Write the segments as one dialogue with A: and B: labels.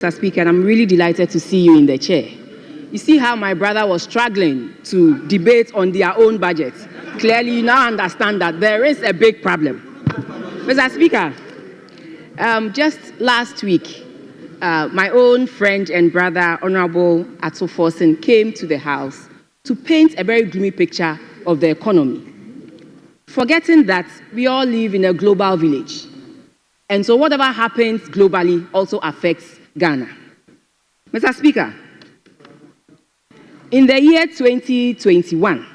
A: Mr. Speaker, and I'm really delighted to see you in the chair. You see how my brother was struggling to debate on their own budget. Clearly, you now understand that there is a big problem. Mr. Speaker, just last week, my own friend and brother, Honorable Ato Forson, came to the House to paint a very gloomy picture of the economy, forgetting that we all live in a global village. And so whatever happens globally also affects Ghana. Mr. Speaker, in the year 2021,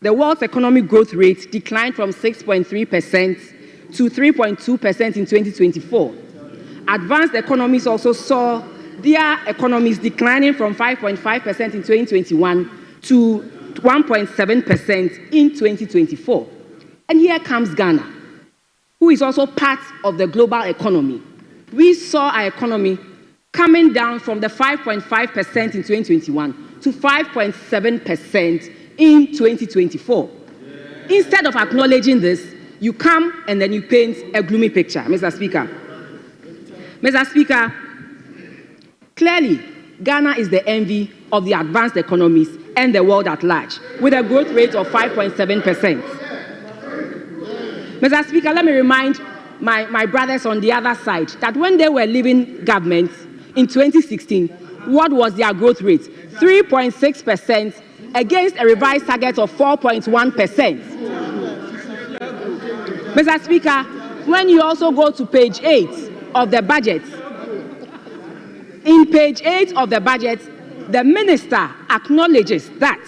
A: the world's economic growth rate declined from 6.3% to 3.2% in 2024. Advanced economies also saw their economies declining from 5.5% in 2021 to 1.7% in 2024. And here comes Ghana, who is also part of the global economy. We saw our economy coming down from the 5.5% in 2021 to 5.7% in 2024. Instead of acknowledging this, you come and then you paint a gloomy picture, Mr. Speaker. Mr. Speaker, clearly, Ghana is the envy of the advanced economies and the world at large, with a growth rate of 5.7%. Mr. Speaker, let me remind my brothers on the other side that when they were leaving government in 2016, what was their growth rate? 3.6% against a revised target of 4.1%. Mr. Speaker, when you also go to page 8 of the budget, in page 8 of the budget, the minister acknowledges that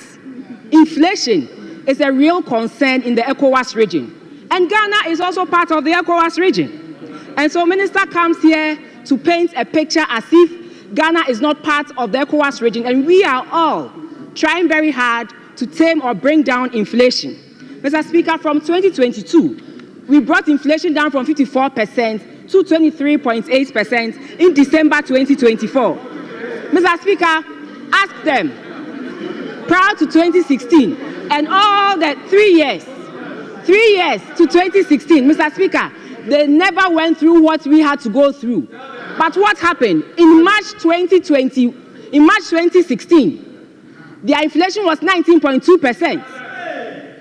A: inflation is a real concern in the ECOWAS region. And Ghana is also part of the ECOWAS region. And so minister comes here to paint a picture as if Ghana is not part of the ECOWAS region, and we are all trying very hard to tame or bring down inflation. Mr. Speaker, from 2022, we brought inflation down from 54% to 23.8% in December 2024. Mr. Speaker, ask them, prior to 2016, and all the 3 years to 2016, Mr. Speaker, they never went through what we had to go through. But what happened? In March 2016, their inflation was 19.2%.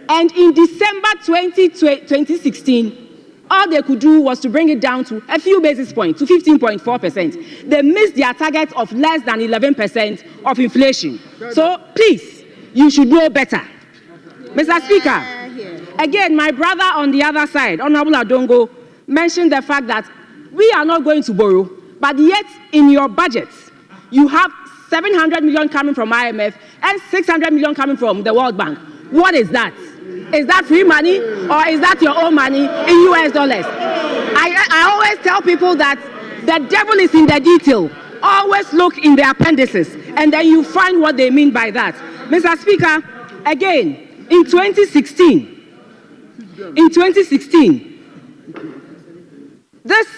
A: And in December 2016, all they could do was to bring it down to a few basis points, to 15.4%. They missed their target of less than 11% of inflation. So please, you should know better. Mr. Speaker, again, my brother on the other side, Honorable Adongo, mentioned the fact that we are not going to borrow, but yet in your budgets, you have 700 million coming from IMF and 600 million coming from the World Bank. What is that? Is that free money or is that your own money in US dollars? I always tell people that the devil is in the detail. Always look in the appendices and then you find what they mean by that. Mr. Speaker, again, in 2016, this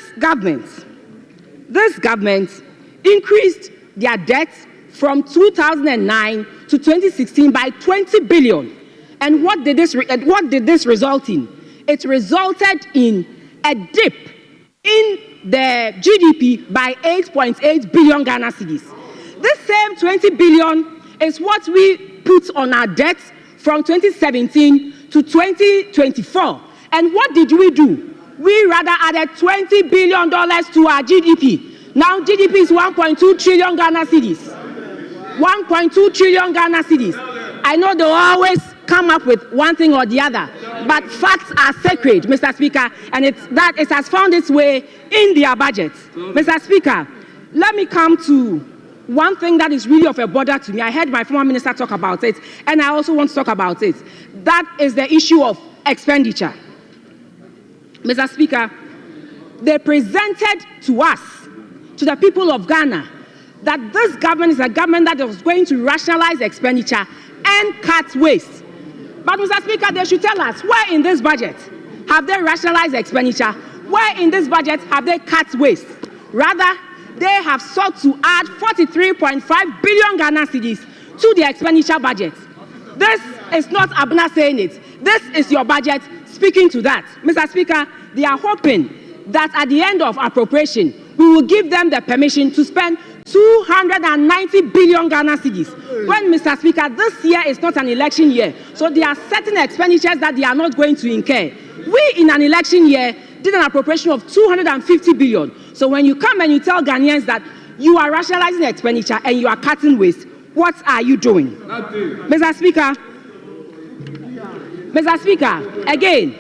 A: government increased their debt from 2009 to 2016 by 20 billion. And what did this result in? It resulted in a dip in the GDP by 8.8 billion Ghana cedis. This same 20 billion is what we put on our debt from 2017 to 2024. And what did we do? We rather added $20 billion to our GDP. Now GDP is 1.2 trillion Ghana cedis. 1.2 trillion Ghana cedis. I know they always come up with one thing or the other, but facts are sacred, Mr. Speaker, and it has found its way in their budget. Mr. Speaker, let me come to one thing that is really of a bother to me. I heard my former minister talk about it, and I also want to talk about it. That is the issue of expenditure. Mr. Speaker, they presented to us, to the people of Ghana, that this government is a government that is going to rationalize expenditure and cut waste. But Mr. Speaker, they should tell us, where in this budget have they rationalized expenditure? Where in this budget have they cut waste? Rather, they have sought to add 43.5 billion Ghana cedis to the expenditure budget. This is not Abena saying it. This is your budget speaking to that. Mr. Speaker, they are hoping that at the end of appropriation, we will give them the permission to spend 290 billion Ghana cedis. When, Mr. Speaker, this year is not an election year, so there are certain expenditures that they are not going to incur. We, in an election year, did an appropriation of 250 billion. So when you come and you tell Ghanaians that you are rationalizing expenditure and you are cutting waste, what are you doing? Nothing. Mr. Speaker, again,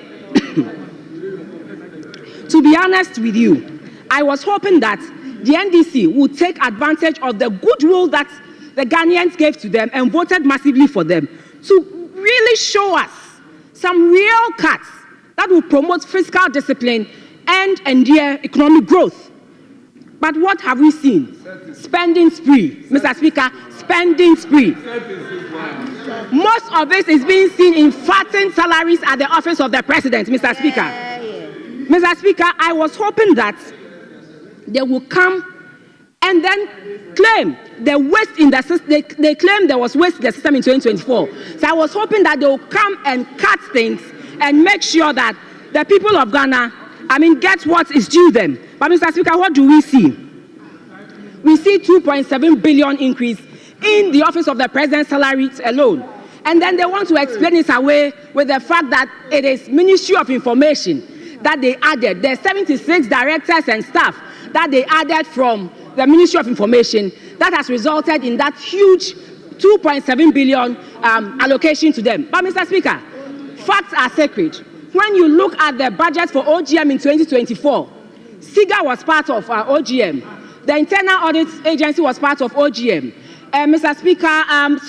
A: to be honest with you, I was hoping that the NDC would take advantage of the goodwill that the Ghanaians gave to them and voted massively for them to really show us some real cuts that will promote fiscal discipline and endear economic growth. But what have we seen? Spending spree, Mr. Speaker, spending spree. Most of this is being seen in fattened salaries at the office of the president, Mr. Speaker. Mr. Speaker, I was hoping that they will come and then claim the waste in the system. They claim there was waste in the system in 2024. So I was hoping that they will come and cut things and make sure that the people of Ghana, get what is due them. But Mr. Speaker, what do we see? We see 2.7 billion increase in the office of the president's salaries alone. And then they want to explain it away with the fact that it is Ministry of Information that they added. There are 76 directors and staff that they added from the Ministry of Information that has resulted in that huge 2.7 billion allocation to them. But Mr. Speaker, facts are sacred. When you look at the budget for OGM in 2024, SIGA was part of OGM. The Internal Audit Agency was part of OGM. Mr. Speaker,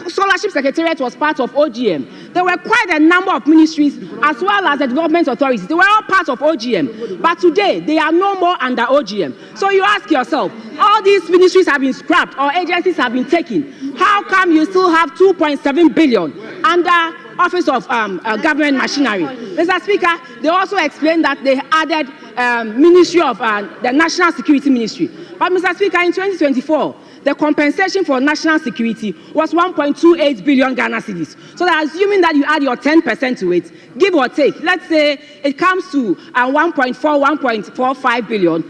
A: Scholarship Secretariat was part of OGM. There were quite a number of ministries as well as the development authorities. They were all part of OGM. But today, they are no more under OGM. So you ask yourself, all these ministries have been scrapped or agencies have been taken. How come you still have 2.7 billion under Office of Government Machinery? Mr. Speaker, they also explained that they added Ministry of the National Security Ministry. But Mr. Speaker, in 2024, the compensation for national security was 1.28 billion Ghana cedis. So that assuming that you add your 10% to it, give or take, let's say it comes to 1.45 billion,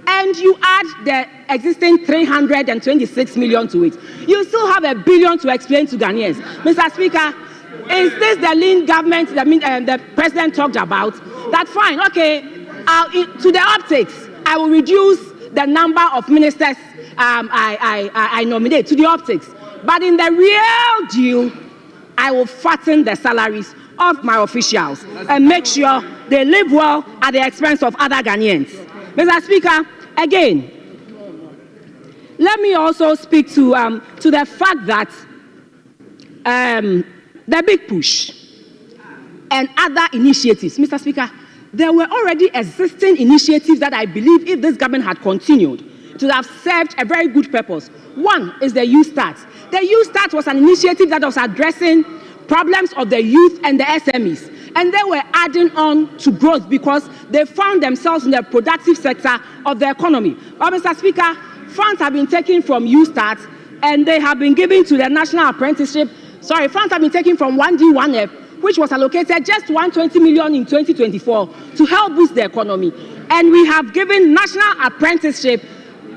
A: and you add the existing 326 million to it, you still have $1 billion to explain to Ghanaians. Mr. Speaker, is this the lean government the president talked about? That fine, okay, to the optics, I will reduce the number of ministers I nominate to the optics. But in the real deal, I will fatten the salaries of my officials and make sure they live well at the expense of other Ghanaians. Mr. Speaker, again, let me also speak to the fact that the big push and other initiatives. Mr. Speaker, there were already existing initiatives that I believe if this government had continued to have served a very good purpose. One is the Youth Start. The Youth Start was an initiative that was addressing problems of the youth and the SMEs. And they were adding on to growth because they found themselves in the productive sector of the economy. But Mr. Speaker, funds have been taken from Youth Start and they have been given to the National Apprenticeship. Funds have been taken from 1D, 1F, which was allocated just 120 million in 2024 to help boost the economy. And we have given National Apprenticeship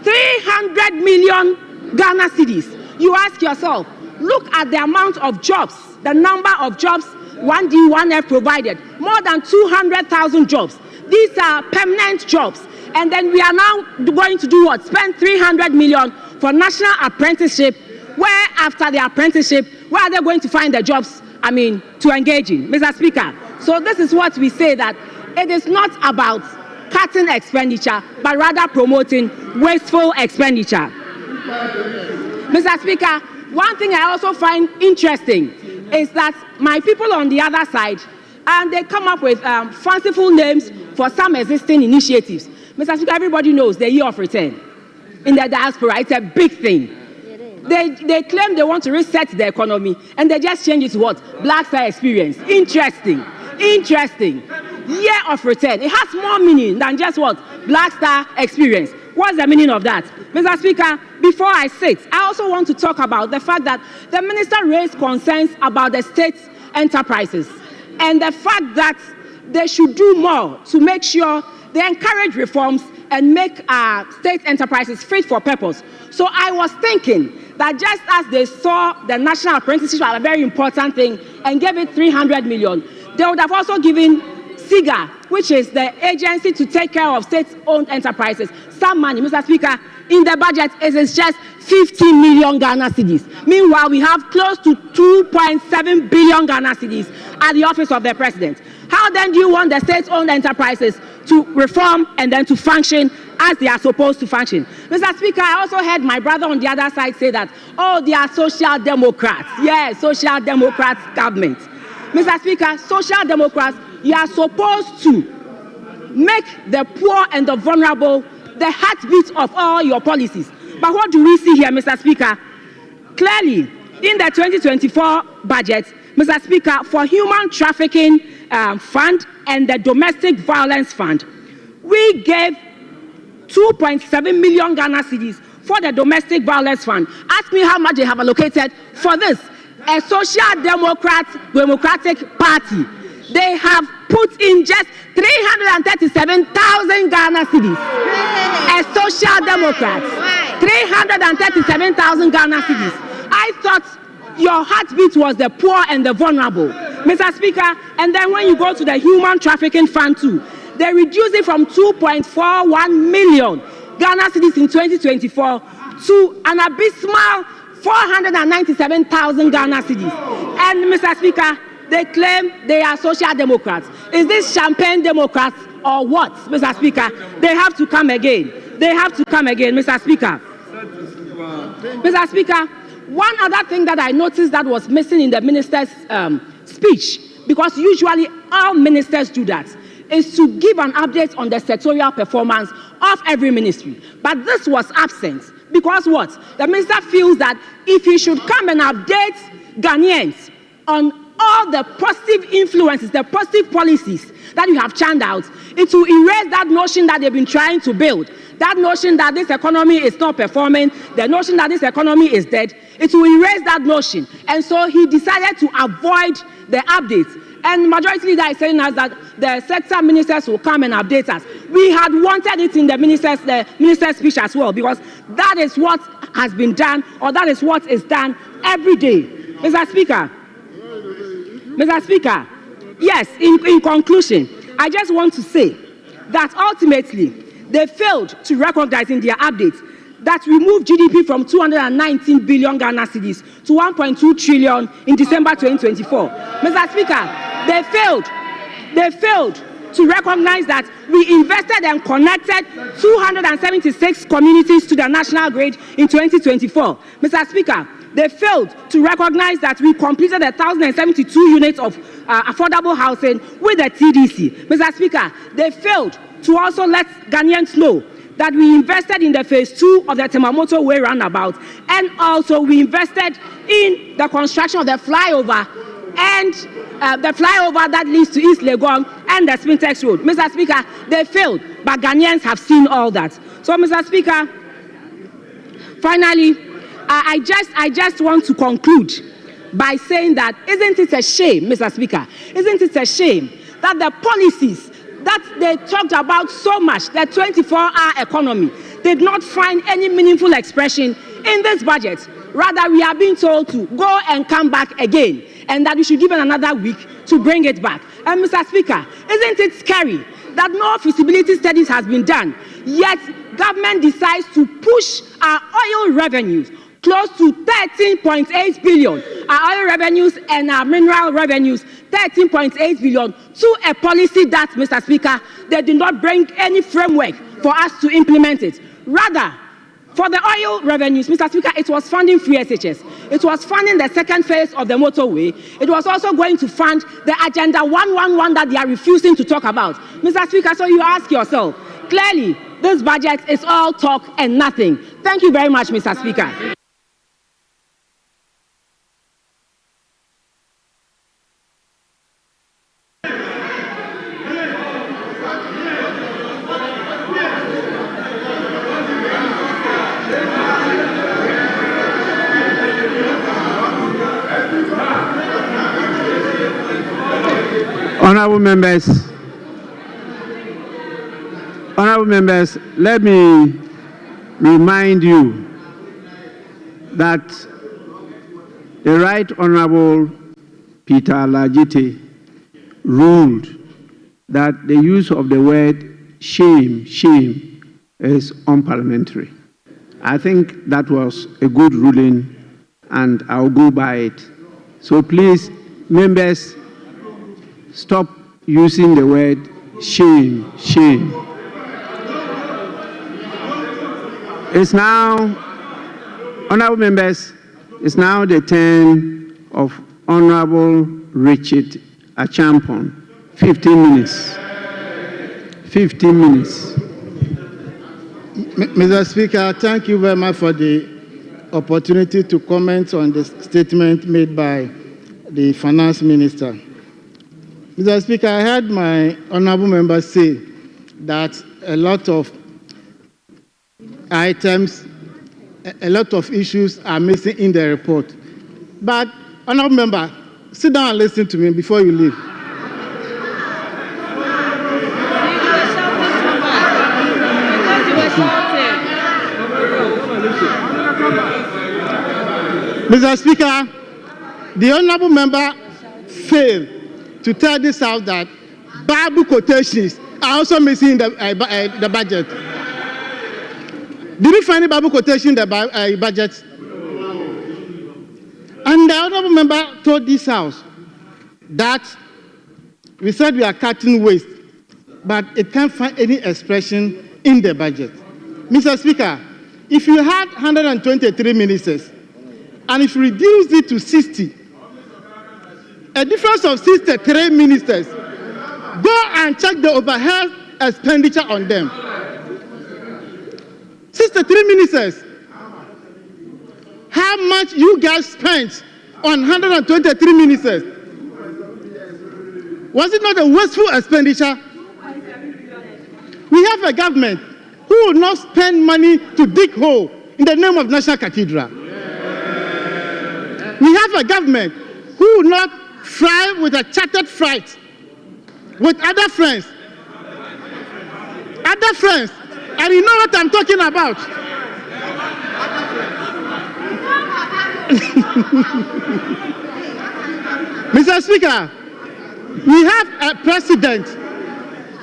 A: 300 million Ghana cedis. You ask yourself, look at the amount of jobs, the number of jobs 1D, 1F provided, more than 200,000 jobs. These are permanent jobs. And then we are now going to do what? Spend 300 million for National Apprenticeship, where after the apprenticeship, where are they going to find the jobs, to engage in? Mr. Speaker, so this is what we say, that it is not about cutting expenditure, but rather promoting wasteful expenditure. Mr. Speaker, one thing I also find interesting is that my people on the other side, and they come up with fanciful names for some existing initiatives. Mr. Speaker, everybody knows the year of return in the diaspora. It's a big thing. They claim they want to reset the economy, and they just change it to what? Black Star Experience. Interesting. Year of return. It has more meaning than just what? Black Star Experience. What's the meaning of that? Mr. Speaker, before I sit, I also want to talk about the fact that the minister raised concerns about the state enterprises and the fact that they should do more to make sure they encourage reforms and make state enterprises fit for purpose. So I was thinking that just as they saw the national apprenticeship as a very important thing and gave it 300 million, they would have also given SIGA, which is the agency to take care of state-owned enterprises, some money. Mr. Speaker, in the budget, it is just 50 million Ghana cedis. Meanwhile, we have close to 2.7 billion Ghana cedis at the office of the president. How then do you want the state-owned enterprises to reform and then to function as they are supposed to function? Mr. Speaker, I also heard my brother on the other side say that, oh, they are social democrats. Yes, social democrats government. Mr. Speaker, social democrats, you are supposed to make the poor and the vulnerable the heartbeat of all your policies. But what do we see here, Mr. Speaker? Clearly, in the 2024 budget, Mr. Speaker, for human trafficking fund and the domestic violence fund, we gave 2.7 million Ghana cedis for the domestic violence fund. Ask me how much they have allocated for this. A social democratic party, they have put in just 337,000 Ghana cedis. A social democrat, 337,000 Ghana cedis. I thought your heartbeat was the poor and the vulnerable, Mr. Speaker. And then when you go to the human trafficking fund too, they reduced it from 2.41 million Ghana cedis in 2024 to an abysmal 497,000 Ghana cedis. And Mr. Speaker, they claim they are social democrats. Is this champagne democrats or what, Mr. Speaker? They have to come again. They have to come again, Mr. Speaker. Mr. Speaker, one other thing that I noticed that was missing in the minister's speech, because usually all ministers do that, is to give an update on the sectorial performance of every ministry. But this was absent because what? The minister feels that if he should come and update Ghanaians on all the positive influences, the positive policies that you have churned out, it will erase that notion that they've been trying to build. That notion that this economy is not performing, the notion that this economy is dead, it will erase that notion. And so he decided to avoid the updates. And majority leader is telling us that the sector ministers will come and update us. We had wanted it in the minister's speech as well, because that is what has been done, or that is what is done every day. Mr. Speaker, yes, in conclusion, I just want to say that ultimately they failed to recognize in their updates that we moved GDP from 219 billion Ghana cedis to 1.2 trillion in December 2024. Mr. Speaker, they failed to recognize that we invested and connected 276 communities to the national grid in 2024. Mr. Speaker, they failed to recognize that we completed 1,072 units of affordable housing with the TDC. Mr. Speaker, they failed to also let Ghanaians know that we invested in the phase 2 of the Temamoto Way roundabout, and also we invested in the construction of the flyover and the flyover that leads to East Legon and the Spintex Road. Mr. Speaker, they failed, but Ghanaians have seen all that. So, Mr. Speaker, finally, I just want to conclude by saying that isn't it a shame, Mr. Speaker, isn't it a shame that the policies that they talked about so much, the 24-hour economy, did not find any meaningful expression in this budget. Rather, we are being told to go and come back again, and that we should give it another week to bring it back. And Mr. Speaker, isn't it scary that no feasibility studies has been done, yet government decides to push our oil revenues close to 13.8 billion, our oil revenues and our mineral revenues, 13.8 billion, to a policy that, Mr. Speaker, they did not bring any framework for us to implement it. Rather, for the oil revenues, Mr. Speaker, it was funding free SHS. It was funding the second phase of the motorway. It was also going to fund the Agenda 111 that they are refusing to talk about. Mr. Speaker, so you ask yourself, clearly, this budget is all talk and nothing. Thank you very much, Mr. Speaker.
B: Honourable Honorable members, let me remind you that the Right Honorable Peter Lajite ruled that the use of the word shame is unparliamentary. I think that was a good ruling, and I'll go by it. So please, members, stop using the word shame. It's now, honorable members, it's now the turn of Honorable Richard Achampon. 15 minutes. 15 minutes.
C: Mr. Speaker, thank you very much for the opportunity to comment on the statement made by the Finance Minister. Mr. Speaker, I heard my honorable member say that a lot of items, a lot of issues are missing in the report. But, honorable member, sit down and listen to me before you leave. Mr. Speaker, the honorable member failed to tell this House that Bible quotations are also missing in the budget. Did you find a Bible quotation in the budget? And the honorable member told this House that we said we are cutting waste, but it can't find any expression in the budget. Mr. Speaker, if you had 123 ministers, and if you reduce it to 60, a difference of 63 ministers, go and check the overhead expenditure on them. 63 ministers. How much you guys spent on 123 ministers? Was it not a wasteful expenditure? We have a government who will not spend money to dig hole in the name of National Cathedral. We have a government who will not fly with a chartered flight with other friends. Other friends. And you know what I'm talking about. Mr. Speaker, we have a president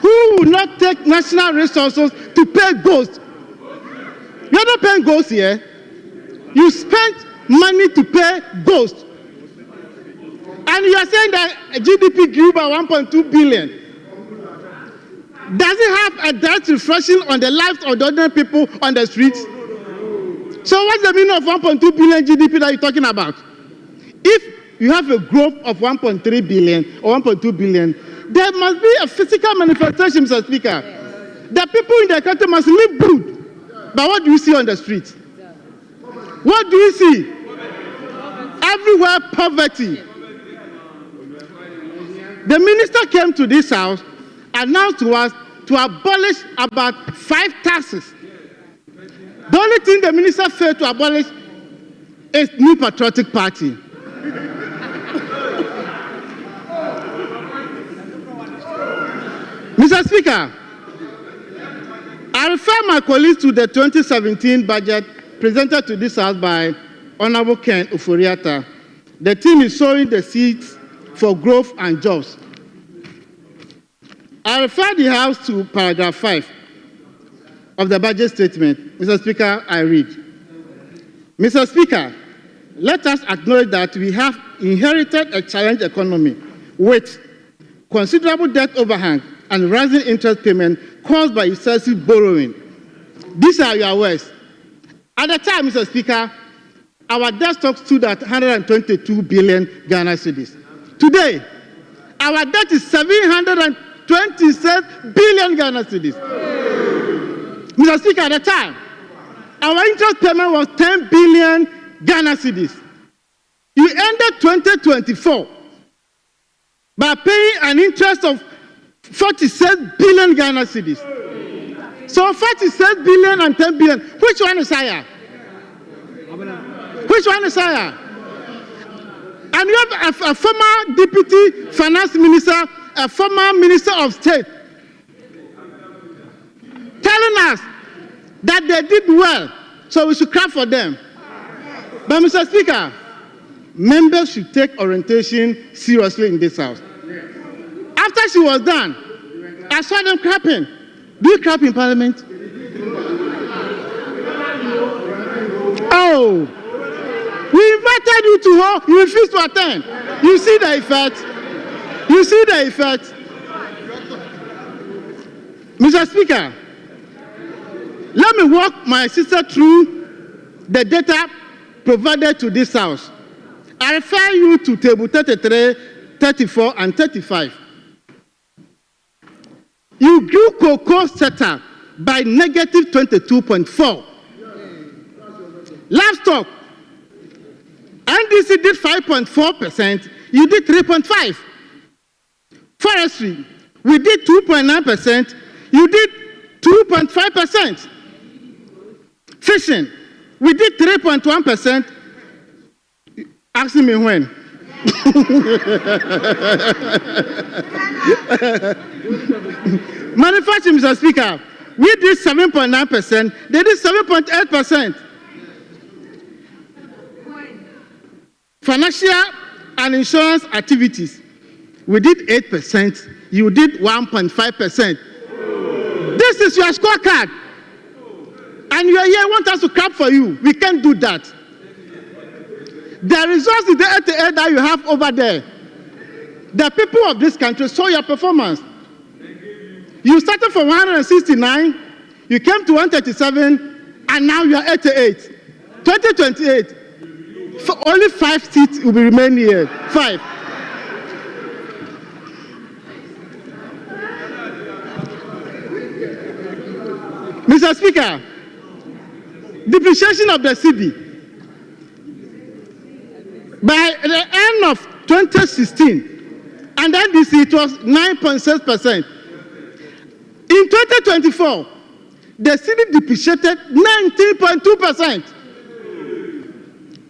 C: who will not take national resources to pay ghosts. You're not paying ghosts here. You spent money to pay ghosts. And you are saying that GDP grew by 1.2 billion. Does it have a direct reflection on the lives of the ordinary people on the streets? So what's the meaning of 1.2 billion GDP that you're talking about? If you have a growth of 1.3 billion or 1.2 billion, there must be a physical manifestation, Mr. Speaker. The people in the country must live good. But what do you see on the streets? What do you see? Everywhere poverty. The minister came to this House, announced to us to abolish about 5 taxes. The only thing the minister failed to abolish is New Patriotic Party. Mr. Speaker, I refer my colleagues to the 2017 budget presented to this House by Honorable Ken Oforiatta. The team is sowing the seeds for growth and jobs. I refer the House to paragraph 5 of the budget statement. Mr. Speaker, I read. Mr. Speaker, let us acknowledge that we have inherited a challenged economy with considerable debt overhang and rising interest payment caused by excessive borrowing. These are your words. At the time, Mr. Speaker, our debt stock stood at 122 billion Ghana cedis. Today, our debt is 726 billion Ghana cedis. Mr. Speaker, at the time, our interest payment was 10 billion Ghana cedis. You ended 2024 by paying an interest of 46 billion Ghana cedis. So 46 billion and 10 billion, which one is higher? Which one is higher? And you have a former deputy finance minister, a former minister of state, that they did well, so we should clap for them. But Mr. Speaker, members should take orientation seriously in this house. After she was done, I saw them clapping. Do you clap in Parliament? Oh, we invited you to her, you refused to attend. You see the effect? You see the effect? Mr. Speaker, let me walk my sister through the data provided to this house. I refer you to table 33, 34, and 35. You grew cocoa sector by negative 22.4. Livestock, NDC did 5.4%, you did 3.5%. Forestry, we did 2.9%, you did 2.5%. Fishing, we did 3.1%. Asking me when. Manufacturing, Mr. Speaker, we did 7.9%, they did 7.8%. Financial and insurance activities, we did 8%, you did 1.5%. This is your scorecard. And you are here, want us to clap for you. We can't do that. The results is the 88 that you have over there. The people of this country saw your performance. You started from 169, you came to 137, and now you are 88. 2028, for only 5 seats will be remaining here. 5. Mr. Speaker, depreciation of the cedi. By the end of 2016, and then this it was 9.6%. In 2024, the cedi depreciated 19.2%.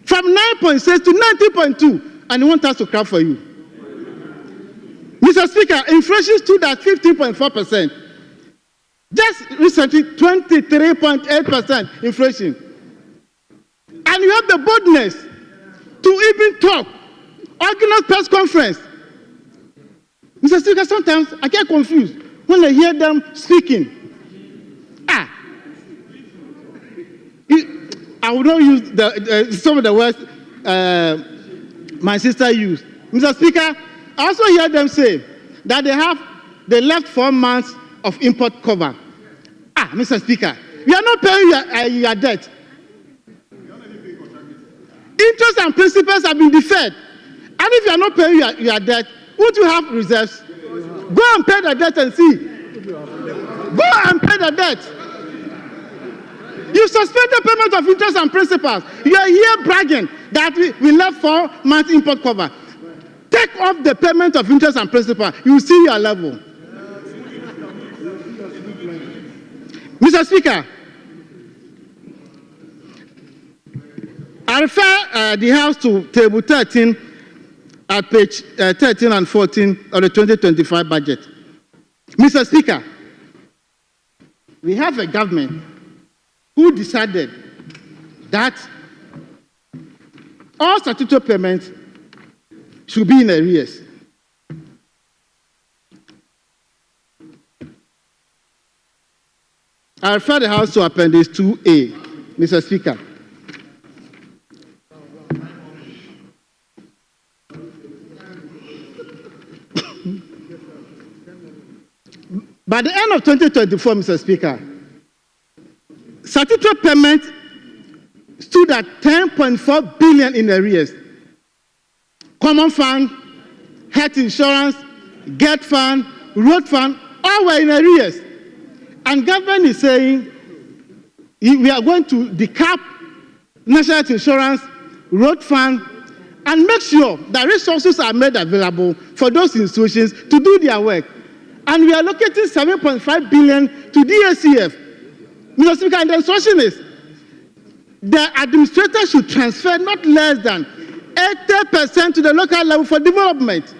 C: From 9.6 to 19.2, and they want us to clap for you. Mr. Speaker, inflation stood at 15.4%. Just recently, 23.8% inflation. And you have the boldness to even talk, organize press conference. Mr. Speaker, sometimes I get confused when I hear them speaking. I will not use some of the words my sister used. Mr. Speaker, I also hear them say that they left 4 months of import cover. Mr. Speaker, we are not paying your debt. Interest and principals have been deferred. And if you are not paying your debt, would you have reserves? Go and pay the debt and see. Go and pay the debt. You suspended payment of interest and principals. You are here bragging that we left 4 months import cover. Take off the payment of interest and principal. You will see your level. Mr. Speaker, I refer the House to table 13 at page 13 and 14 of the 2025 budget. Mr. Speaker, we have a government who decided that all statutory payments should be in arrears. I refer the House to Appendix 2A, Mr. Speaker. By the end of 2024, Mr. Speaker, statutory payment stood at 10.4 billion in arrears. Common fund, health insurance, GET fund, road fund, all were in arrears. And government is saying we are going to decap national health insurance, road fund, and make sure that resources are made available for those institutions to do their work. And we are allocating 7.5 billion to DACF. Mr. Speaker, and the instruction is the administrator should transfer not less than 80% to the local level for development.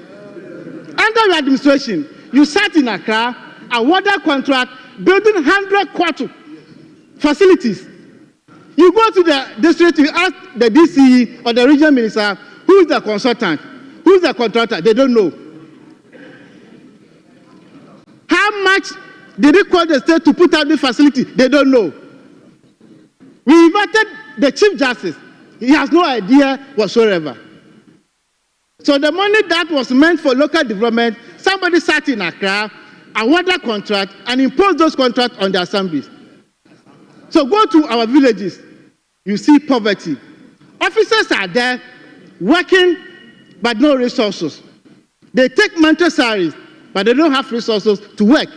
C: Under your administration, you sat in Accra, awarded contract, building 100 quarters facilities. You go to the district, you ask the DCE or the regional minister, who is the consultant, who is the contractor? They don't know. How much did it cost the state to put out the facility? They don't know. We invited the Chief Justice. He has no idea whatsoever. So the money that was meant for local development, somebody sat in Accra, awarded contract, and imposed those contracts on the assemblies. So go to our villages, you see poverty. Officers are there working, but no resources. They take monthly salaries, but they don't have resources to work.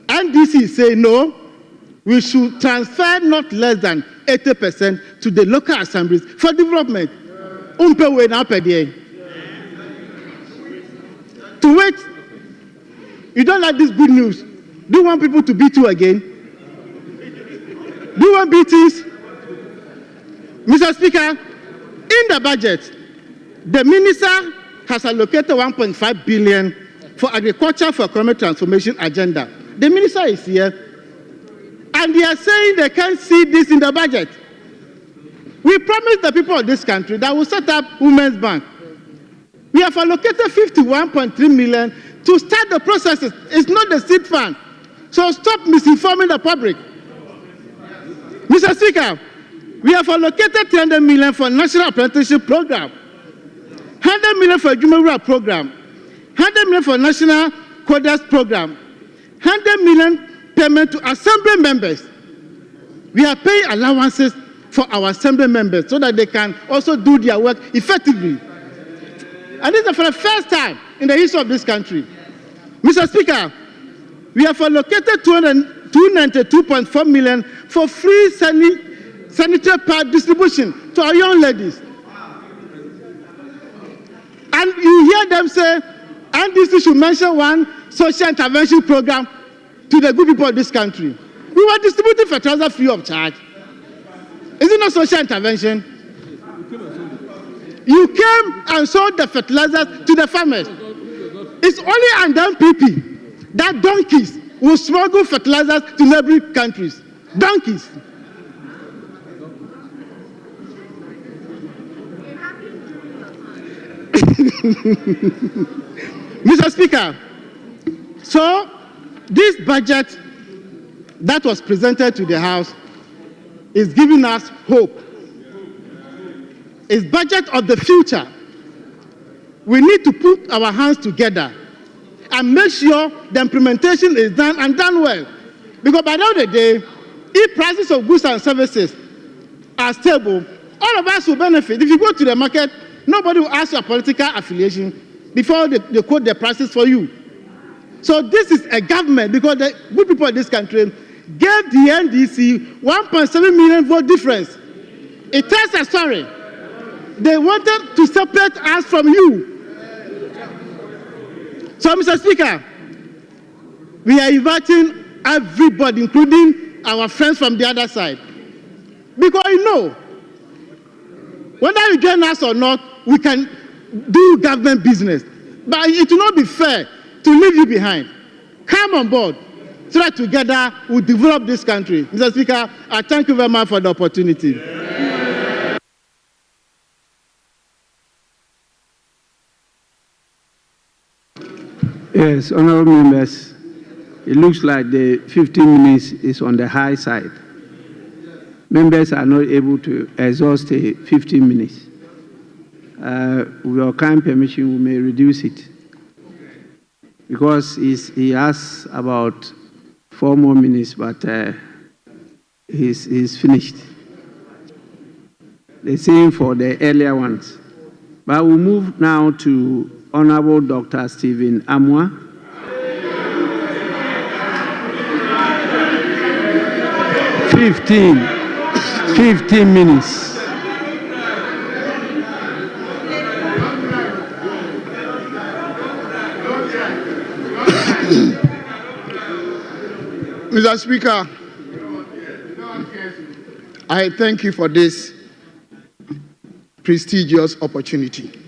C: NDC say no, we should transfer not less than 80% to the local assemblies for development. To wait, you don't like this good news. Do you want people to beat you again? Do you want beatings? Mr. Speaker, in the budget, the minister has allocated 1.5 billion for agriculture for economic transformation agenda. The minister is here. And they are saying they can't see this in the budget. We promised the people of this country that we'll set up Women's Bank. We have allocated 51.3 million to start the processes. It's not the seed fund. So stop misinforming the public. Mr. Speaker, we have allocated 300 million for National Apprenticeship Program, 100 million for Jumura Program, 100 million for National Coders Program, 100 million payment to assembly members. We are paying allowances for our assembly members so that they can also do their work effectively. And this is for the first time in the history of this country. Mr. Speaker, we have allocated 292.4 million for free sanitary pad distribution to our young ladies. And you hear them say, NDC should mention one social intervention program to the good people of this country. We were distributing fertilizer free of charge. Is it not social intervention? You came and sold the fertilizers to the farmers. It's only undone people that donkeys will smuggle fertilizers to neighboring countries. Donkeys. Mr. Speaker, so this budget that was presented to the House is giving us hope. It's budget of the future. We need to put our hands together and make sure the implementation is done and done well. Because by the end of the day, if prices of goods and services are stable, all of us will benefit. If you go to the market, nobody will ask your political affiliation before they quote the prices for you. So this is a government, because the good people of this country gave the NDC 1.7 million vote difference. It tells a story. They wanted to separate us from you. So, Mr. Speaker, we are inviting everybody, including our friends from the other side. Because you know, whether you join us or not, we can do government business. But it will not be fair to leave you behind. Come on board so that together we'll develop this country. Mr. Speaker, I thank you very much for the opportunity.
B: Yes, honorable members, it looks like the 15 minutes is on the high side. Members are not able to exhaust the 15 minutes. With your kind permission, we may reduce it. Because he has about 4 more minutes, but he's finished. The same for the earlier ones. But we'll move now to Honorable Dr. Stephen Amwa. Fifteen minutes.
D: Mr. Speaker, I thank you for this prestigious opportunity.